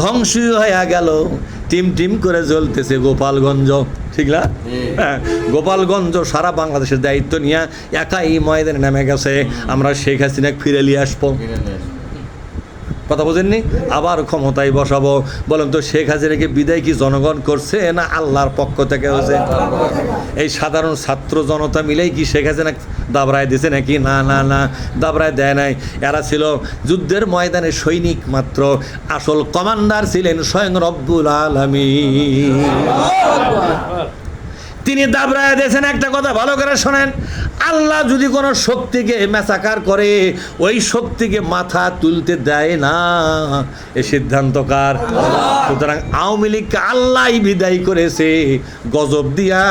ধ্বংসই হয়ে গেল, team team করে জ্বলতেছে গোপালগঞ্জ, ঠিক না? হ্যাঁ, গোপালগঞ্জ সারা বাংলাদেশের দায়িত্ব নিয়ে একাই ময়দানে নেমে গেছে, আমরা শেখ হাসিনাকে ফিরে নিয়ে আসবো। কথা বোঝেননি? আবার ক্ষমতায় বসাবো। বলেন তো, শেখ হাসিনাকে বিদায় কি জনগণ করছে না আল্লাহর পক্ষ থেকে হয়েছে? এই সাধারণ ছাত্র জনতা মিলেই কি শেখ হাসিনা দাবরায় দিছে নাকি? না না না, দাবরায় দেয় নাই। এরা ছিল যুদ্ধের ময়দানে সৈনিক মাত্র, আসল কমান্ডার ছিলেন স্বয়ং রব্বুল আলামিন। তিনি দাবরায় দিয়েছেন। একটা কথা ভালো করে শোনেন, আল্লাহ যদি কোনো শক্তিকে ম্যাসাকার করে, ওই শক্তিকে মাথা তুলতে দেয় না, এ সিদ্ধান্ত কার? সুতরাং আওয়ামী লীগকে আল্লাহ বিদায় করেছে, গজব দিয়া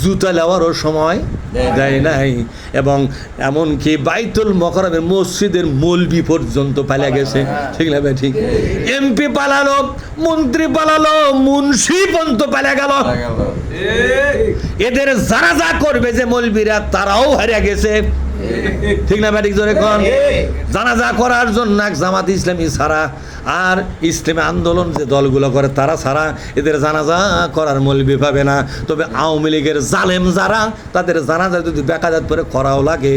জুতা নেওয়ারও সময় দেয় নাই। এবং এমনকি বাইতুল মোকাররমের মসজিদের মৌলবি পর্যন্ত পালিয়ে গেছে, ঠিক না ভাই? ঠিক। এমপি পালালো, মন্ত্রী পালালো, মুন্সি পর্যন্ত পালিয়ে গেল। এদের জানাজা করবে যে মৌলবীরা, তারাও হারিয়ে গেছে, ঠিক না ব্যাটিক? জোরে কোন। জানাজা করার জন্য জামাত ইসলামী ছাড়া আর ইসলামী আন্দোলন যে দলগুলো করে তারা ছাড়া এদের জানাজা করার মৌলবি পাবে না। তবে আওয়ামী লীগের জালেম যারা, তাদের জানাজা যদি বেকাজাত করে করাও লাগে,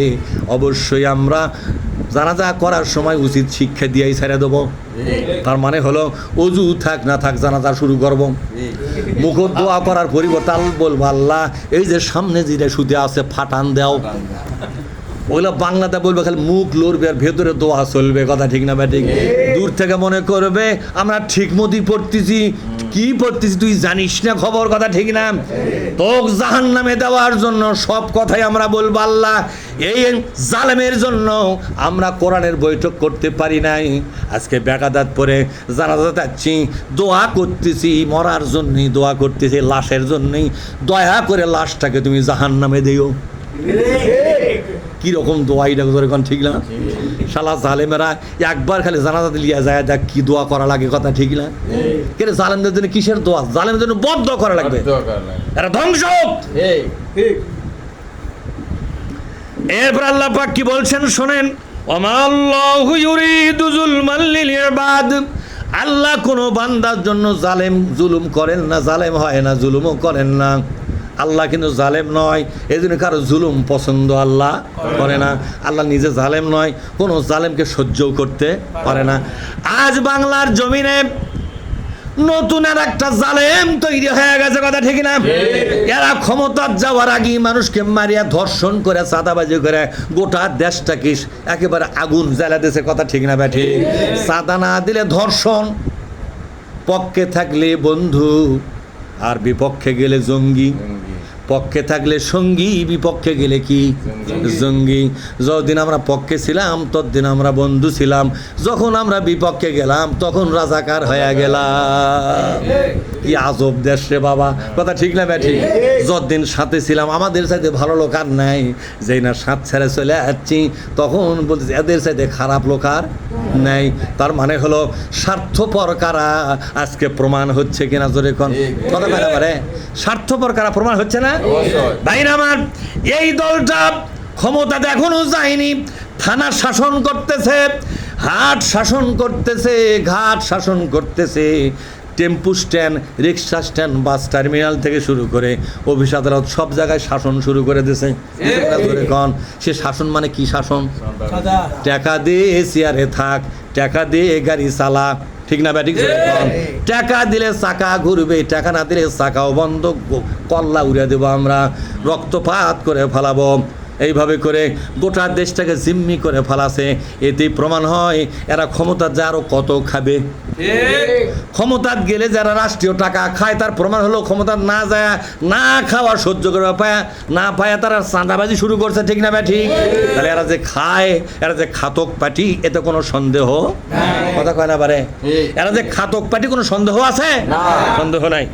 অবশ্যই আমরা জানাজা করার সময় উচিত শিক্ষা দিয়েই ছেড়ে দেবো। তার মানে হলো অজু থাক না থাক জানাজা শুরু করবো। মুখ দোয়া করার পরিবর্তে বলবো, আল্লাহ এই যে সামনে যেটা শুতে আছে ফাটান দাও। ওগুলো বাংলাতে বলবে, খালি মুখ লড়বে আর ভেতরে দোয়া চলবে, কথা ঠিক না ব্যাটিক? দূর থেকে মনে করবে আমরা ঠিক মতোই পড়তেছি, কি পড়তেছি তুই জানিস না খবর, কথা ঠিক না? তোক জাহান্নামে দেওয়ার জন্য সব কথাই আমরা বলবো। আল্লাহ এই জালেমের জন্য আমরা কোরআনের বৈঠক করতে পারি নাই, আজকে বেকাদাত পরে জানাজা যাচ্ছি, দোয়া করতেছি, মরার জন্যই দোয়া করতেছি, লাশের জন্যই। দয়া করে লাশটাকে তুমি জাহান্নামে দিও। কিরকম দোয়া এটা এখন, ঠিক না? শালা জালেমেরা একবার খালি জানাজাতে লিয়া যায়, দেখ কি দোয়া করা লাগে, কথা ঠিক না? কেন জালেমদের জন্য কিসের দোয়া? জালেমের জন্য বদ্ধ করা লাগবে, এরা ধ্বংস। এরপর আল্লাহ পাক কি বলছেন শোনেন, ওয়ামাল্লাহু ইউরিদু যুলমান লিল ইবাদ। আল্লাহ কোনো বান্দার জন্য জুলুম করেন না, জালেম হয় না, জুলুমও করেন না। আল্লাহ কিন্তু জালেম নয়, এই জন্য কারো জুলুম পছন্দ আল্লাহ করে না। আল্লাহ নিজে জালেম নয়, কোনো জালেমকে সহ্যও করতে পারে না। আজ বাংলার জমিনে নতুন আর একটা জালেম তৈরি হয়ে গেছে, কথা ঠিক না? এরা ক্ষমতার যাওয়ার আগে মানুষকে মারিয়া ধর্ষণ করে, চাঁদাবাজি করে গোটা দেশটাকে একেবারে আগুন জ্বালা দিয়েছে, কথা ঠিক না ব্যাঠি? চাঁদা না দিলে ধর্ষণ, পক্ষে থাকলে বন্ধু আর বিপক্ষে গেলে জঙ্গি, পক্ষে থাকলে সঙ্গী, বিপক্ষে গেলে কি জঙ্গি। যতদিন আমরা পক্ষে ছিলাম ততদিন আমরা বন্ধু ছিলাম, যখন আমরা বিপক্ষে গেলাম তখন রাজাকার হয়ে গেলাম। কি আজব দেশ রে বাবা, কথা ঠিক না ব্যাঠি? যতদিন সাথে ছিলাম আমাদের সাথে ভালো লোক আর নাই, যেই না সাথ ছেড়ে চলে যাচ্ছি তখন বলতেছি এদের সাথে খারাপ লোক আর নাই। তার মানে হলো স্বার্থপর কারা আজকে প্রমাণ হচ্ছে কিনা, জোরে কোন, কথা বলে পারে? স্বার্থপর কারা প্রমাণ হচ্ছে না ভাইরা আমার? এই দলটা ক্ষমতাতে এখনো যায়নি, থানা শাসন করতেছে, হাট শাসন করতেছে, ঘাট শাসন করতেছে, টেম্পু স্ট্যান্ড, রিক্সা স্ট্যান্ড, বাস টার্মিনাল থেকে শুরু করে অফিস আদালত সব জায়গায় শাসন শুরু করে দিয়েছে। সে শাসন মানে কি শাসন? টাকা দিয়ে চেয়ারে থাক, টাকা দিয়ে গাড়ি চালা, ঠিক না ব্যাটিক? টাকা দিলে চাকা ঘুরবে, টাকা না দিলে চাকাও বন্ধ, কল্লা উড়ে দেবো আমরা, রক্তপাত করে ফেলাবো। এইভাবে করে গোটা দেশটাকে জিম্মি করে ফেলাছে। এতেই প্রমাণ হয় এরা ক্ষমতা যা আরো কত খাবে। ক্ষমতা গেলে যারা রাষ্ট্রীয় টাকা খায়, তার প্রমাণ হলো ক্ষমতা না যায় না খাওয়া সহ্য করে পায় না পায় তারা চাঁদাবাজি শুরু করছে, ঠিক না ভাই? ঠিক। তাহলে এরা যে খায়, এরা যে খাতক পার্টি, এতে কোনো সন্দেহ কথা কয় না পারে? এরা যে খাতক পার্টি, কোনো সন্দেহ আছে? সন্দেহ নাই।